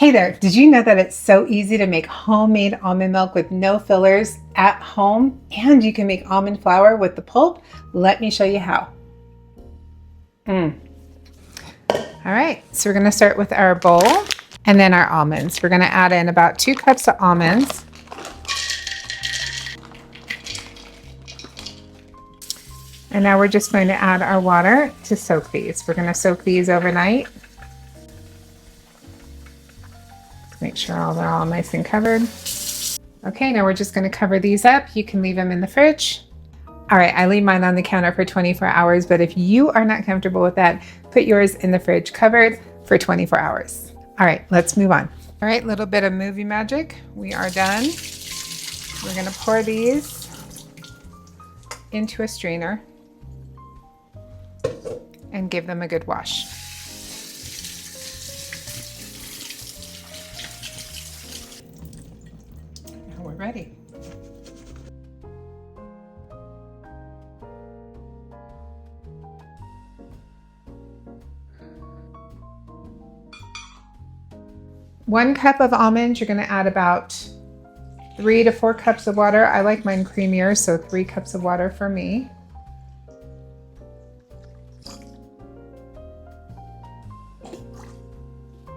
Hey there, did you know that it's so easy to make homemade almond milk with no fillers at home? And you can make almond flour with the pulp? Let me show you how. All right, so we're gonna start with our bowl and then our almonds. We're gonna add in about 2 cups of almonds. And now we're just going to add our water to soak these. We're gonna soak these overnight. Make sure they're all nice and covered. Okay, now we're just going to cover these up. You can leave them in the fridge. All right, I leave mine on the counter for 24 hours, but if you are not comfortable with that, put yours in the fridge covered for 24 hours. All right, let's move on. All right, little bit of movie magic. We are done. We're going to pour these into a strainer and give them a good wash. We're ready. One cup of almonds, you're going to add about 3 to 4 cups of water. I like mine creamier, so 3 cups of water for me.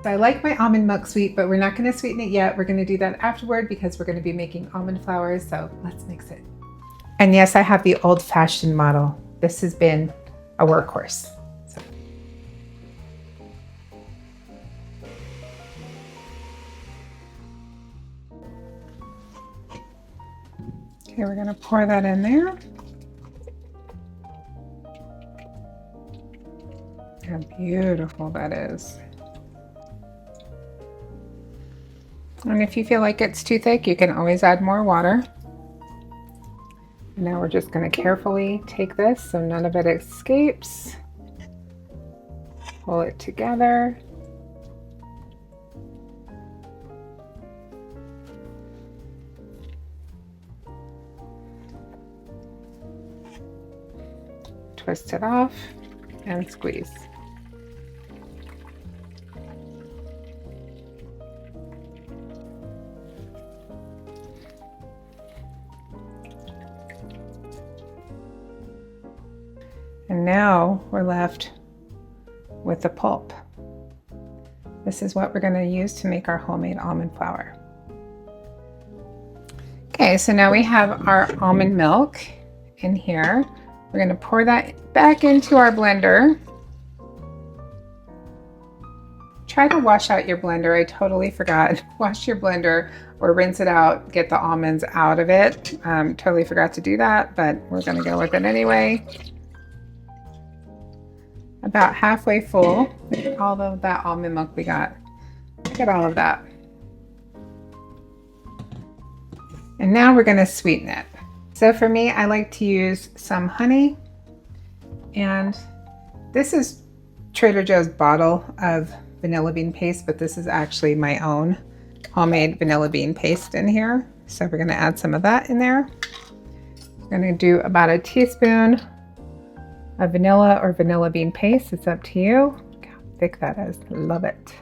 I like my almond milk sweet, but we're not going to sweeten it yet. We're going to do that afterward because we're going to be making almond flour, so let's mix it. And yes, I have the old-fashioned model. This has been a workhorse. Okay, we're going to pour that in there. How beautiful that is. And if you feel like it's too thick, you can always add more water. Now we're just going to carefully take this so none of it escapes. Pull it together. Twist it off and squeeze. And now we're left with the pulp. This is what we're going to use to make our homemade almond flour. Okay, so now we have our almond milk in here. We're going to pour that back into our blender. Try to wash out your blender. I totally forgot. Wash your blender or rinse it out, get the almonds out of it. Totally forgot to do that, but we're going to go with it anyway. About halfway full. Look at all of that almond milk we got. Look at all of that. And now we're going to sweeten it. So for me, I like to use some honey. And this is Trader Joe's bottle of vanilla bean paste, but this is actually my own homemade vanilla bean paste in here. So we're going to add some of that in there. We're going to do about a teaspoon of vanilla or vanilla bean paste. It's up to you. Look how thick that is. Love it.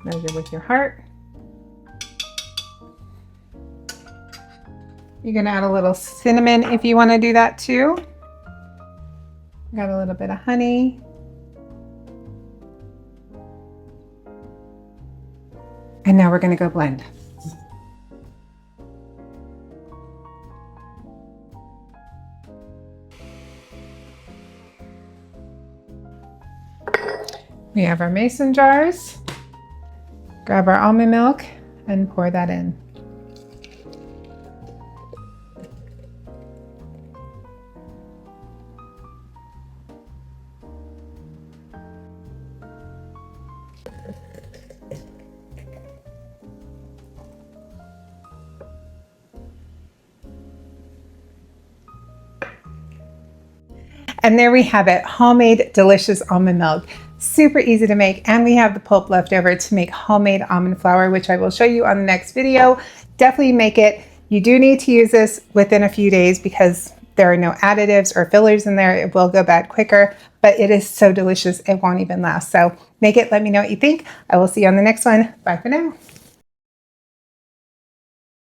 Measure with your heart. You're going to add a little cinnamon if you want to do that too. Got a little bit of honey. And now we're going to go blend. We have our mason jars. Grab our almond milk and pour that in. And there we have it, homemade delicious almond milk. Super easy to make, and we have the pulp left over to make homemade almond flour, which I will show you on the next video. Definitely make it. You do need to use this within a few days because there are no additives or fillers in there, it will go bad quicker, but it is so delicious, it won't even last. So make it, let me know what you think. I will see you on the next one. Bye for now.